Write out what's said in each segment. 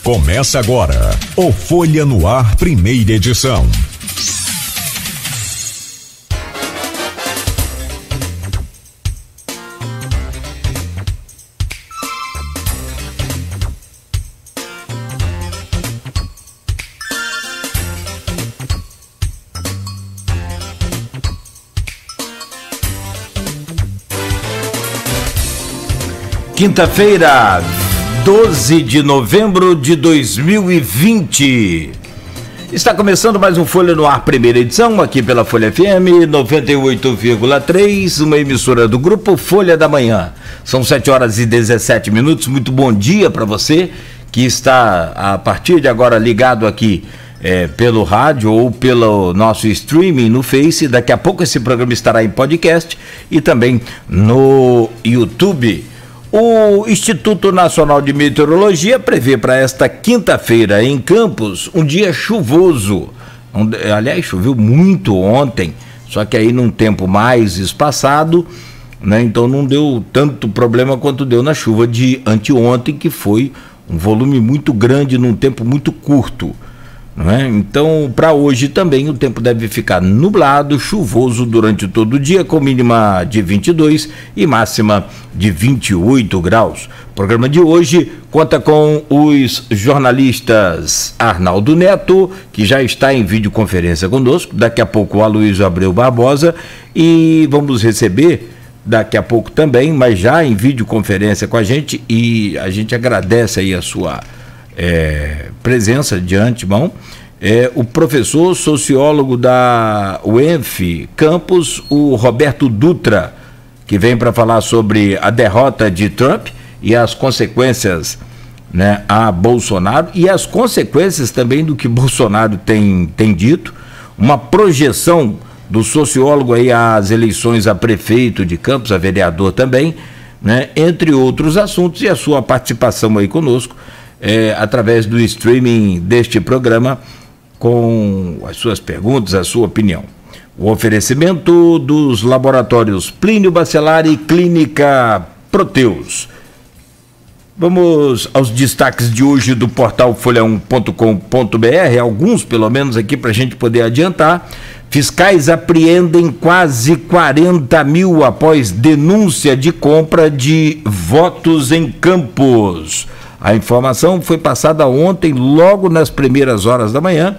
Começa agora o Folha no Ar, primeira edição. Quinta-feira, 12 de novembro de 2020. Está começando mais um Folha no Ar, primeira edição, aqui pela Folha FM 98,3, uma emissora do grupo Folha da Manhã. São 7h17. Muito bom dia para você que está a partir de agora ligado aqui pelo rádio ou pelo nosso streaming no Face. Daqui a pouco esse programa estará em podcast e também no YouTube. O Instituto Nacional de Meteorologia prevê para esta quinta-feira em Campos um dia chuvoso. Aliás, choveu muito ontem, só que aí num tempo mais espaçado, né? Então não deu tanto problema quanto deu na chuva de anteontem, que foi um volume muito grande num tempo muito curto. Não é? Então, para hoje também o tempo deve ficar nublado, chuvoso durante todo o dia, com mínima de 22 e máxima de 28 graus. O programa de hoje conta com os jornalistas Arnaldo Neto, que já está em videoconferência conosco, daqui a pouco o Aloysio Abreu Barbosa, e vamos receber daqui a pouco também, mas já em videoconferência com a gente, e a gente agradece aí a sua presença de antemão, o professor sociólogo da UENF Campus, o Roberto Dutra, que vem para falar sobre a derrota de Trump e as consequências, né, a Bolsonaro, e as consequências também do que Bolsonaro tem dito, uma projeção do sociólogo aí às eleições a prefeito de Campos, a vereador também, né, entre outros assuntos, e a sua participação aí conosco, através do streaming deste programa, com as suas perguntas, a sua opinião. O oferecimento dos laboratórios Plínio Bacelar e Clínica Proteus. Vamos aos destaques de hoje do portal folha1.com.br, alguns pelo menos aqui para a gente poder adiantar. Fiscais apreendem quase 40 mil após denúncia de compra de votos em Campos. A informação foi passada ontem, logo nas primeiras horas da manhã,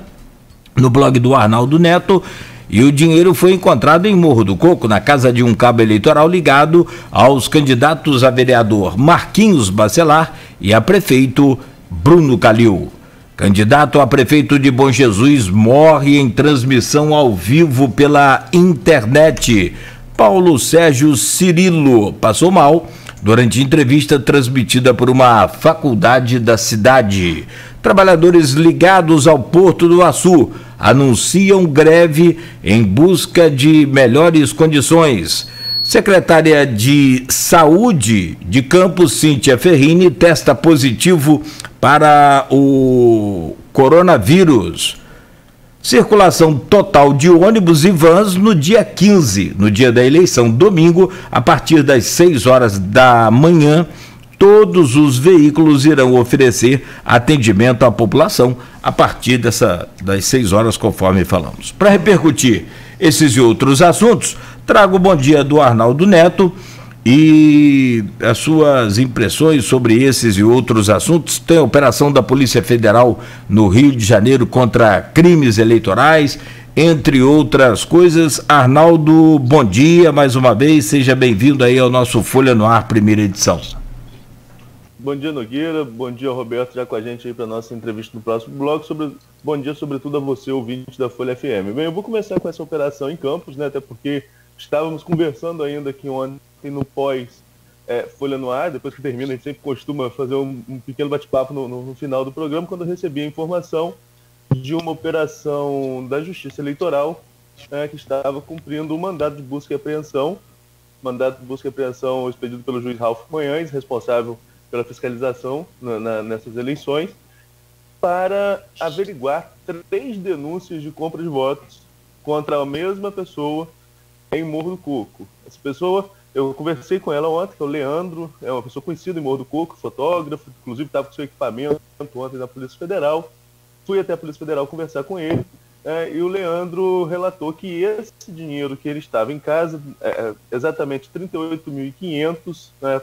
no blog do Arnaldo Neto, e o dinheiro foi encontrado em Morro do Coco, na casa de um cabo eleitoral ligado aos candidatos a vereador Marquinhos Bacelar e a prefeito Bruno Calil. Candidato a prefeito de Bom Jesus morre em transmissão ao vivo pela internet. Paulo Sérgio Cirilo passou mal durante entrevista transmitida por uma faculdade da cidade. Trabalhadores ligados ao Porto do Açu anunciam greve em busca de melhores condições. Secretária de Saúde de Campos, Cíntia Ferrini, testa positivo para o coronavírus. Circulação total de ônibus e vans no dia 15, no dia da eleição, domingo, a partir das 6 horas da manhã. Todos os veículos irão oferecer atendimento à população a partir das 6 horas, conforme falamos. Para repercutir esses e outros assuntos, trago o bom dia do Arnaldo Neto e as suas impressões sobre esses e outros assuntos. Tem a operação da Polícia Federal no Rio de Janeiro contra crimes eleitorais, entre outras coisas. Arnaldo, bom dia mais uma vez, seja bem-vindo aí ao nosso Folha no Ar, primeira edição. Bom dia, Nogueira, bom dia, Roberto, já com a gente aí para a nossa entrevista no próximo bloco. Bom dia, sobretudo, a você, ouvinte da Folha FM. Bem, eu vou começar com essa operação em Campos, né, até porque estávamos conversando ainda aqui ontem no pós Folha no Ar. Depois que termina, a gente sempre costuma fazer um pequeno bate-papo no final do programa, quando eu recebi a informação de uma operação da Justiça Eleitoral que estava cumprindo um mandado de busca e apreensão, expedido pelo juiz Ralph Manhães, responsável pela fiscalização nessas eleições, para averiguar 3 denúncias de compra de votos contra a mesma pessoa em Morro do Coco. Essa pessoa Eu conversei com ela ontem, que é o Leandro, é uma pessoa conhecida em Morro do Coco, fotógrafo, inclusive estava com seu equipamento ontem na Polícia Federal. Fui até a Polícia Federal conversar com ele, e o Leandro relatou que esse dinheiro que ele estava em casa, exatamente 38.500, né,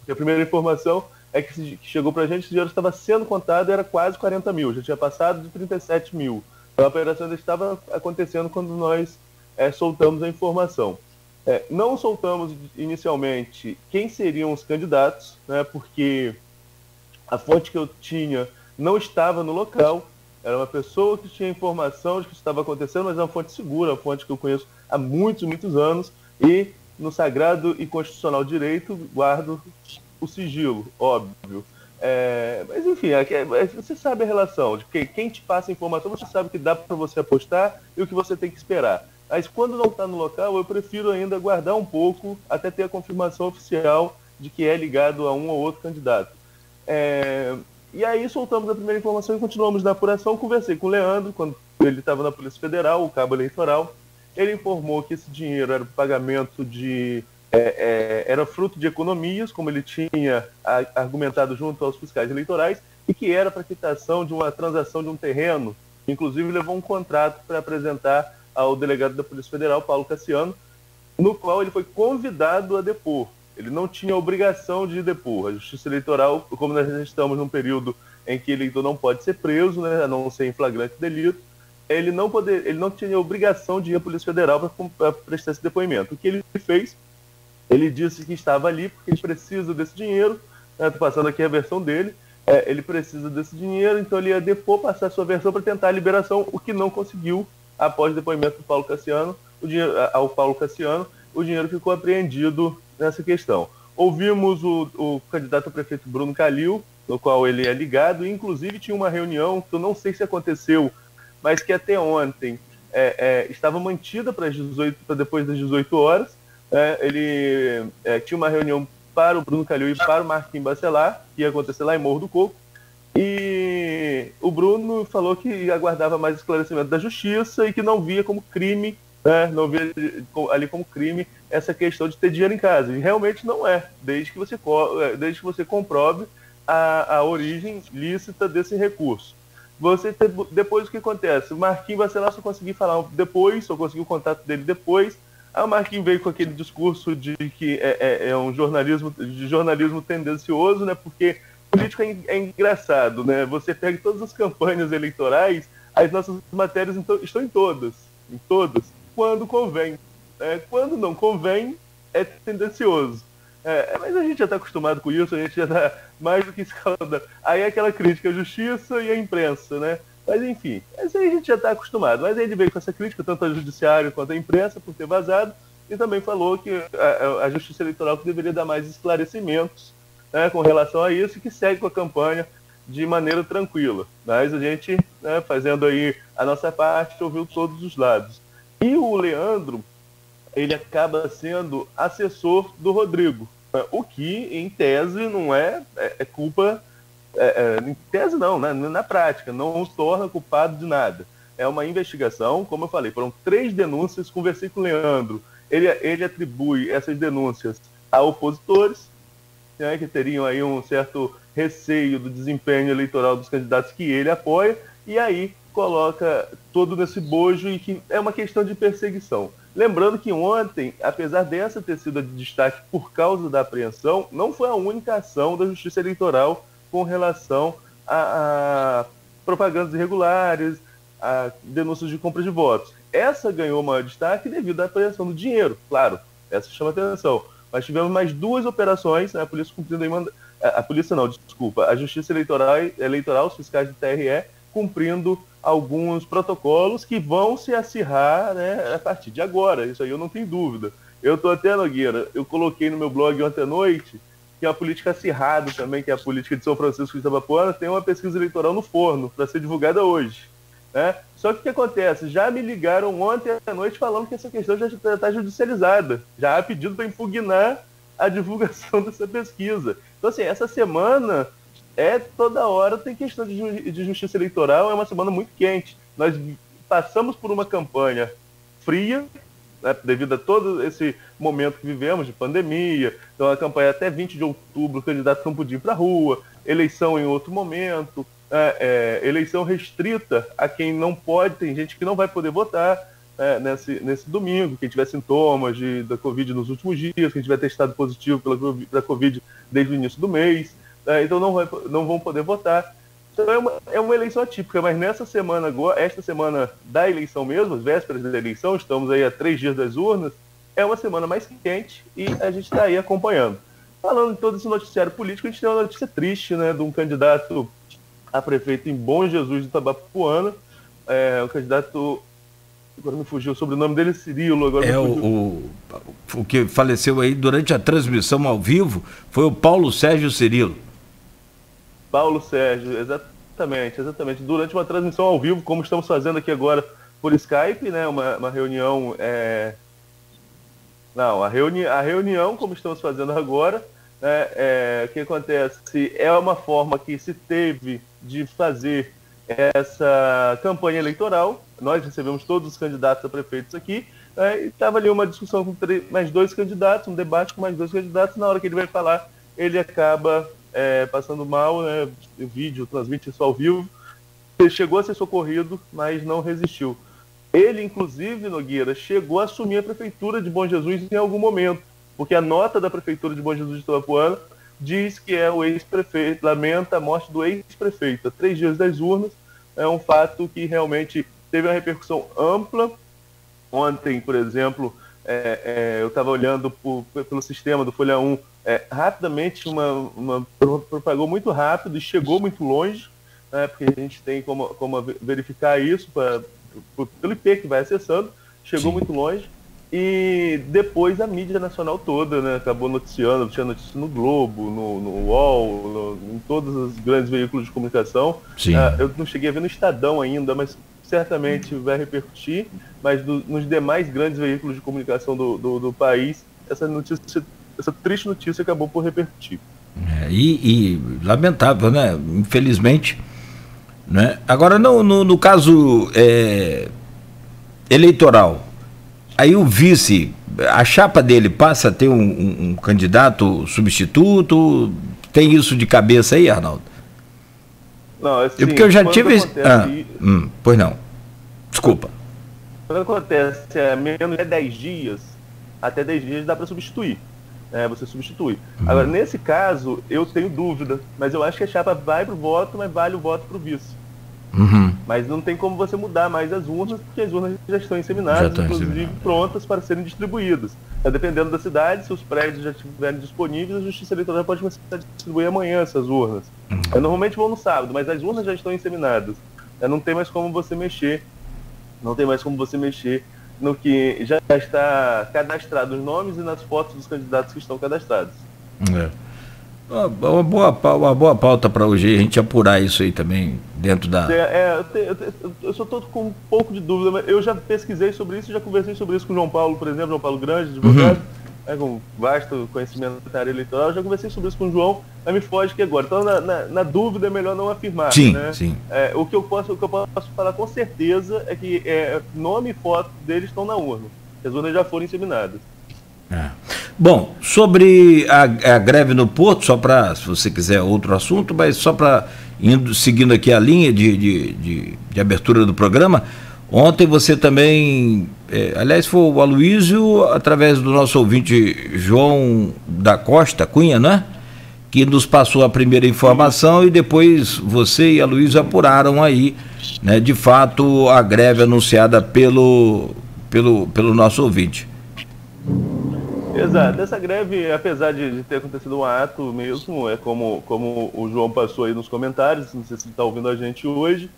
a primeira informação é que chegou para a gente, esse dinheiro estava sendo contado, era quase 40 mil, já tinha passado de 37 mil. A operação ainda estava acontecendo quando nós soltamos a informação. Não soltamos inicialmente quem seriam os candidatos, né, porque a fonte que eu tinha não estava no local, era uma pessoa que tinha informação de que isso estava acontecendo, mas é uma fonte segura, uma fonte que eu conheço há muitos, muitos anos, e no sagrado e constitucional direito guardo o sigilo, óbvio. Mas enfim, você sabe a relação, de que quem te passa a informação, você sabe que dá para você apostar e o que você tem que esperar. Mas quando não está no local, eu prefiro ainda guardar um pouco, até ter a confirmação oficial de que é ligado a um ou outro candidato. E aí soltamos a primeira informação e continuamos na apuração. Conversei com o Leandro, quando ele estava na Polícia Federal, o cabo eleitoral. Ele informou que esse dinheiro era pagamento era fruto de economias, como ele tinha argumentado junto aos fiscais eleitorais, e que era para quitação de uma transação de um terreno. Inclusive levou um contrato para apresentar ao delegado da Polícia Federal, Paulo Cassiano, no qual ele foi convidado a depor. Ele não tinha obrigação de depor. A Justiça Eleitoral, como nós estamos num período em que o eleitor não pode ser preso, né, a não ser em flagrante delito, ele não tinha obrigação de ir à Polícia Federal para prestar esse depoimento. O que ele fez? Ele disse que estava ali porque ele precisa desse dinheiro. Estou passando aqui a versão dele. Ele precisa desse dinheiro, então ele ia depor, passar a sua versão para tentar a liberação, o que não conseguiu após o depoimento do Paulo Cassiano. Ao Paulo Cassiano, o dinheiro ficou apreendido nessa questão. Ouvimos o candidato a prefeito Bruno Calil, no qual ele é ligado, e inclusive tinha uma reunião que eu não sei se aconteceu, mas que até ontem estava mantida para depois das 18 horas. Ele tinha uma reunião para o Bruno Calil e para o Marquinhos Bacelar, que ia acontecer lá em Morro do Coco, e o Bruno falou que aguardava mais esclarecimento da justiça e que não via como crime, não via ali como crime essa questão de ter dinheiro em casa. E realmente não é, desde que você comprove a origem lícita desse recurso. Depois o que acontece? O Marquinhos Bacelar só conseguiu falar depois, só conseguiu o contato dele depois. Aí o Marquinhos veio com aquele discurso de que é um jornalismo tendencioso, né? Porque político é engraçado, né? Você pega todas as campanhas eleitorais, as nossas matérias estão em todas, quando convém. Quando não convém, é tendencioso. Mas a gente já está acostumado com isso, a gente já está mais do que escaldado. Aí é aquela crítica à justiça e à imprensa, né? Mas enfim, isso aí a gente já está acostumado. Mas aí ele veio com essa crítica, tanto ao judiciário quanto à imprensa, por ter vazado, e também falou que a Justiça Eleitoral que deveria dar mais esclarecimentos, né, com relação a isso, e que segue com a campanha de maneira tranquila. Mas a gente, fazendo aí a nossa parte, ouviu todos os lados. E o Leandro, ele acaba sendo assessor do Rodrigo, o que, em tese, não é culpa... em tese não, né? Na prática, não os torna culpado de nada. É uma investigação, como eu falei, foram 3 denúncias, conversei com o Leandro, ele atribui essas denúncias a opositores, né, que teriam aí um certo receio do desempenho eleitoral dos candidatos que ele apoia, e aí coloca todo nesse bojo e que é uma questão de perseguição. Lembrando que ontem, apesar dessa ter sido de destaque por causa da apreensão, não foi a única ação da Justiça Eleitoral com relação a propagandas irregulares, a denúncias de compra de votos. Essa ganhou maior destaque devido à apreensão do dinheiro, claro, essa chama atenção. Mas tivemos mais 2 operações, né, a polícia cumprindo a Justiça Eleitoral, os fiscais do TRE, cumprindo alguns protocolos que vão se acirrar, né, a partir de agora, isso aí eu não tenho dúvida. Eu estou até, Nogueira, eu coloquei no meu blog ontem à noite, que é a política acirrada também, que é a política de São Francisco de Itabapoana, tem uma pesquisa eleitoral no forno, para ser divulgada hoje. Né? Só que o que acontece? Já me ligaram ontem à noite falando que essa questão já está judicializada. Já há pedido para impugnar a divulgação dessa pesquisa. Então, assim, essa semana toda hora tem questão de justiça eleitoral, é uma semana muito quente. Nós passamos por uma campanha fria, né, devido a todo esse momento que vivemos de pandemia. Então a campanha até 20 de outubro, o candidato não podia ir para a rua, eleição em outro momento, eleição restrita a quem não pode, tem gente que não vai poder votar nesse domingo, quem tiver sintomas da Covid nos últimos dias, quem tiver testado positivo pela Covid desde o início do mês, então não vão poder votar. Então é uma eleição atípica, mas nessa semana agora, esta semana da eleição mesmo, as vésperas da eleição, estamos aí a 3 dias das urnas, é uma semana mais quente e a gente está aí acompanhando. Falando de todo esse noticiário político, a gente tem uma notícia triste, né, de um candidato a prefeito em Bom Jesus de Itabapoana, o candidato, agora me fugiu o sobrenome dele, Cirilo. Agora o que faleceu aí durante a transmissão ao vivo foi o Paulo Sérgio Cirilo. Paulo Sérgio, exatamente. Durante uma transmissão ao vivo, como estamos fazendo aqui agora por Skype, né, uma reunião... a reunião, como estamos fazendo agora, o que acontece é uma forma que se teve de fazer essa campanha eleitoral. Nós recebemos todos os candidatos a prefeitos aqui, e estava ali uma discussão com mais 2 candidatos, um debate com mais 2 candidatos. Na hora que ele vai falar, ele acaba passando mal, né? O vídeo transmite isso ao vivo. Ele chegou a ser socorrido, mas não resistiu. Ele, inclusive, Nogueira, chegou a assumir a prefeitura de Bom Jesus em algum momento, porque a nota da prefeitura de Bom Jesus de Itabapoana diz que o ex-prefeito, lamenta a morte do ex-prefeito. A 3 dias das urnas, é um fato que realmente teve uma repercussão ampla. Ontem, por exemplo, eu estava olhando pelo sistema do Folha 1, rapidamente propagou muito rápido e chegou muito longe, né, porque a gente tem como verificar isso pelo IP que vai acessando, chegou Sim. muito longe. E depois a mídia nacional toda, né, acabou noticiando, tinha notícia no Globo, no UOL, em todos os grandes veículos de comunicação. Eu não cheguei a ver no Estadão ainda, mas certamente vai repercutir. Mas nos demais grandes veículos de comunicação do país, essa triste notícia acabou por repercutir. E lamentável, né? Infelizmente. Né? Agora, no caso eleitoral, aí o vice, a chapa dele passa a ter um candidato substituto? Tem isso de cabeça aí, Arnaldo? Não, assim, porque eu já tive... pois não. Desculpa. Quando acontece menos de 10 dias, até 10 dias dá para substituir. Você substitui. Agora, nesse caso, eu tenho dúvida, mas eu acho que a chapa vai para o voto, mas vale o voto para o vice. Mas não tem como você mudar mais as urnas, porque as urnas já estão inseminadas, inclusive prontas para serem distribuídas. Dependendo da cidade, se os prédios já estiverem disponíveis, a Justiça Eleitoral pode começar a distribuir amanhã essas urnas. Normalmente vão no sábado, mas as urnas já estão inseminadas. Não tem mais como você mexer. Não tem mais como você mexer no que já está cadastrado, os nomes e nas fotos dos candidatos que estão cadastrados. Uma boa pauta para hoje, a gente apurar isso aí também, dentro da... Eu só estou com um pouco de dúvida, mas eu já pesquisei sobre isso, já conversei sobre isso com o João Paulo, por exemplo, João Paulo Grande, advogado, com vasto conhecimento da área eleitoral. Eu já conversei sobre isso com o João, mas me foge que agora. Então, na dúvida, é melhor não afirmar. Sim, né? sim. O que eu posso falar com certeza é que nome e foto deles estão na urna. As urnas já foram inseminadas. Bom, sobre a greve no Porto, só para, se você quiser outro assunto, mas só para, seguindo aqui a linha de abertura do programa, ontem você também, aliás, foi o Aloysio, através do nosso ouvinte João da Costa Cunha, né? Que nos passou a primeira informação e depois você e a Aloysio apuraram aí, né, de fato, a greve anunciada pelo nosso ouvinte. Exato, essa greve, apesar de ter acontecido um ato mesmo, como o João passou aí nos comentários, não sei se ele está ouvindo a gente hoje,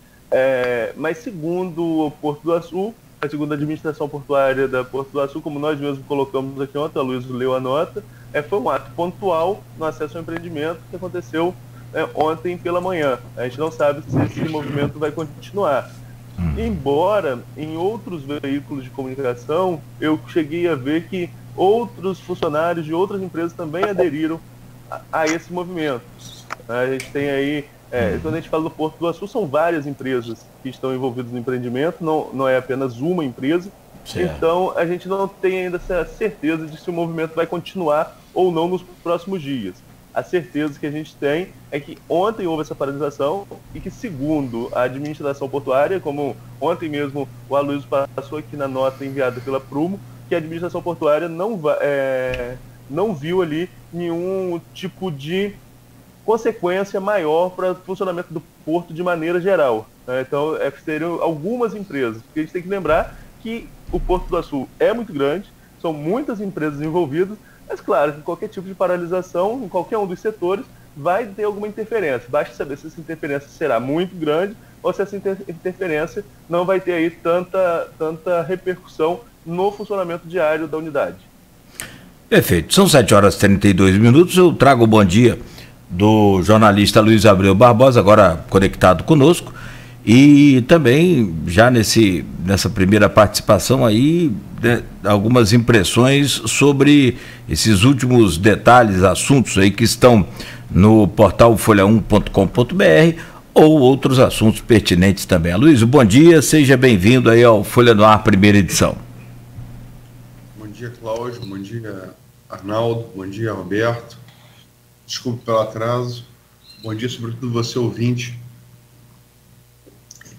mas segundo o Porto do Açu, segundo a administração portuária da Porto do Açu, como nós mesmos colocamos aqui ontem, a Aloysio leu a nota, foi um ato pontual no acesso ao empreendimento que aconteceu ontem pela manhã. A gente não sabe se esse movimento vai continuar. Embora em outros veículos de comunicação eu cheguei a ver que outros funcionários de outras empresas também aderiram a esse movimento. A gente tem aí, quando a gente fala do Porto do Açu, são várias empresas que estão envolvidas no empreendimento, não é apenas uma empresa. Certo. Então a gente não tem ainda essa certeza de se o movimento vai continuar ou não nos próximos dias. A certeza que a gente tem é que ontem houve essa paralisação e que, segundo a administração portuária, como ontem mesmo o Aloysio passou aqui na nota enviada pela Prumo, que a administração portuária não viu ali nenhum tipo de consequência maior para o funcionamento do porto de maneira geral. Então, seriam algumas empresas, porque a gente tem que lembrar que o Porto do Açu é muito grande, são muitas empresas envolvidas, mas claro que qualquer tipo de paralisação em qualquer um dos setores vai ter alguma interferência. Basta saber se essa interferência será muito grande ou se essa interferência não vai ter aí tanta repercussão no funcionamento diário da unidade. Perfeito. São 7h32. Eu trago o bom dia do jornalista Luiz Abreu Barbosa, agora conectado conosco, e também já nessa primeira participação aí, né, algumas impressões sobre esses últimos detalhes, assuntos aí que estão no portal folha1.com.br ou outros assuntos pertinentes também. Luiz, bom dia, seja bem-vindo aí ao Folha no Ar, primeira edição. Bom dia, Cláudio, bom dia, Arnaldo, bom dia, Roberto. Desculpe pelo atraso. Bom dia, sobretudo você, ouvinte,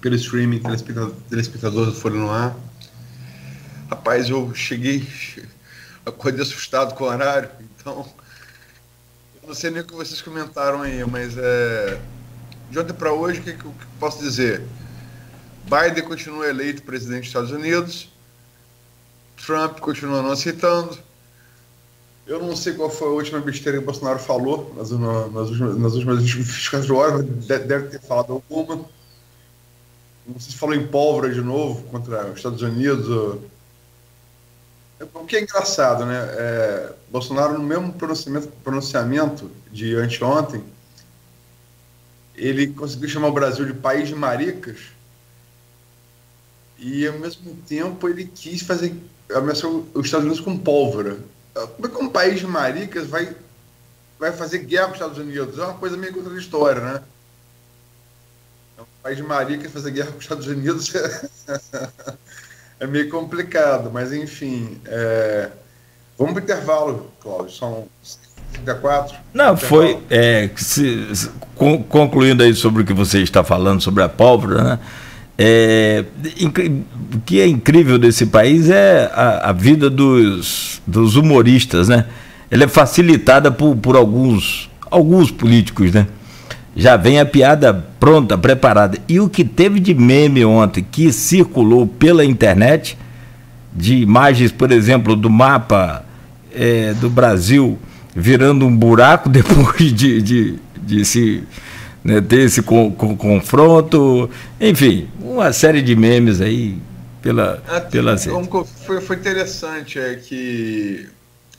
pelo streaming, telespectador do Folha no Ar. Rapaz, eu acordei assustado com o horário, então, eu não sei nem o que vocês comentaram aí, mas de ontem para hoje, o que eu posso dizer? Biden continua eleito presidente dos Estados Unidos, Trump continua não aceitando. Eu não sei qual foi a última besteira que o Bolsonaro falou nas últimas 24 horas, deve ter falado alguma. Não sei se falou em pólvora de novo contra os Estados Unidos. O que é engraçado, né? Bolsonaro, no mesmo pronunciamento de anteontem, ele conseguiu chamar o Brasil de país de maricas e, ao mesmo tempo, ele quis ameaçar os Estados Unidos com pólvora. Como é que um país de maricas vai fazer guerra com os Estados Unidos? É uma coisa meio contraditória, né? Um país de maricas fazer guerra com os Estados Unidos é meio complicado, mas enfim. Vamos para o intervalo, Cláudio. São 34. Não, foi. Concluindo aí sobre o que você está falando, sobre a pólvora, né? O que é incrível desse país é a vida dos humoristas, né? Ela é facilitada por alguns políticos, né? Já vem a piada pronta, preparada. E o que teve de meme ontem, que circulou pela internet, de imagens, por exemplo, do mapa do Brasil virando um buraco depois de se... né, ter esse confronto, enfim, uma série de memes aí pela foi interessante que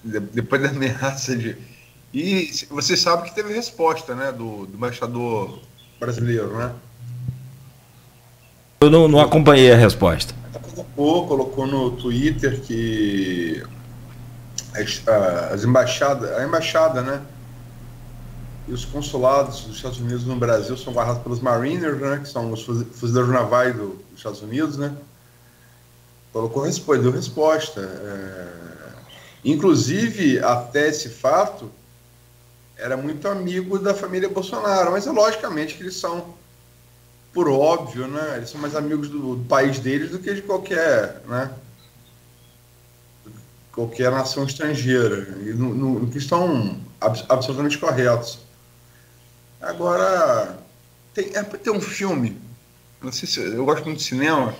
depois da ameaça e você sabe que teve resposta, né, do embaixador brasileiro, né? Eu não acompanhei a resposta. Colocou no Twitter que a embaixada, né, e os consulados dos Estados Unidos no Brasil são guardados pelos Mariners, né, que são os fuzileiros navais dos Estados Unidos, né? Deu resposta. Inclusive, até esse fato, era muito amigo da família Bolsonaro, mas logicamente que eles são, por óbvio, né, eles são mais amigos do país deles do que de qualquer nação estrangeira, e que estão absolutamente corretos. Agora, tem um filme, não sei se eu gosto muito de cinema,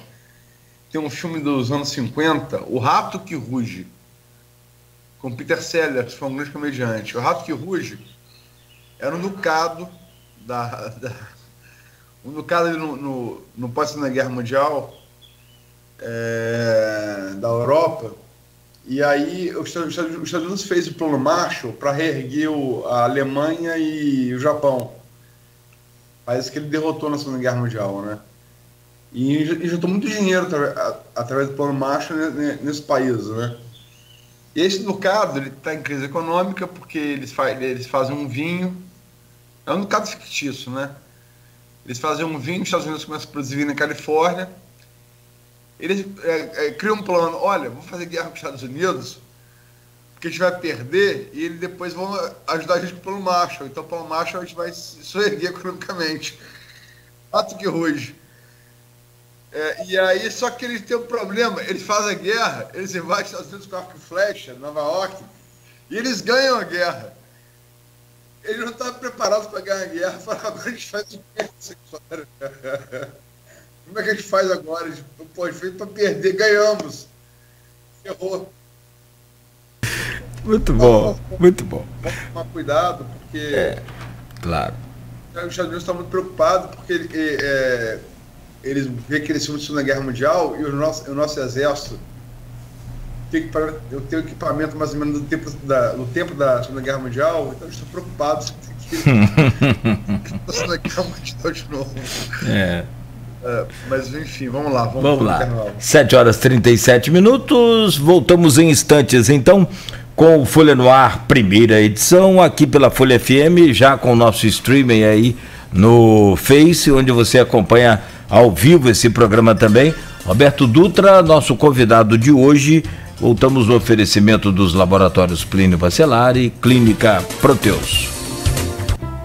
tem um filme dos anos 50, O Rato que Ruge, com Peter Sellers, que foi um grande comediante. O Rato que Ruge era um ducado no pós-Segunda Guerra Mundial da Europa. E aí os Estados Unidos fez o plano Marshall para reerguer a Alemanha e o Japão. Parece que ele derrotou na Segunda Guerra Mundial, né? E juntou muito dinheiro através do plano Marshall nesse país, né? E esse ducado está em crise econômica porque eles fazem um vinho. É um ducado fictício, né? Eles fazem um vinho, os Estados Unidos começam a produzir na Califórnia. Eles criam um plano, olha, vamos fazer guerra com os Estados Unidos, porque a gente vai perder e eles depois vão ajudar a gente com o plano Marshall. Então o plano Marshall a gente vai se soerguer economicamente. Fato que hoje. E aí, só que eles têm um problema, eles fazem a guerra, eles invadem os Estados Unidos com arco e flecha, Nova York, e eles ganham a guerra. Eles não estavam preparados para ganhar a guerra, falaram, agora a gente faz o quê? Como é que a gente faz agora? Pô, a gente fez para perder, ganhamos. Ferrou. Muito bom, muito bom. Vamos tomar cuidado, porque... Claro. Os Estados Unidos estão muito preocupados, porque eles veem que eles se na Guerra Mundial e o nosso exército eu tenho equipamento mais ou menos no tempo da Segunda Guerra Mundial, então eles estão preocupados que a Segunda Guerra Mundial de novo. Mas enfim, vamos lá. Vamos lá. 7h37, voltamos em instantes então com o Folha no Ar, primeira edição, aqui pela Folha FM, já com o nosso streaming aí no Face, onde você acompanha ao vivo esse programa também. Roberto Dutra, nosso convidado de hoje. Voltamos no oferecimento dos laboratórios Plínio Bacelar e Clínica Proteus.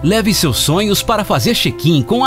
Leve seus sonhos para fazer check-in com a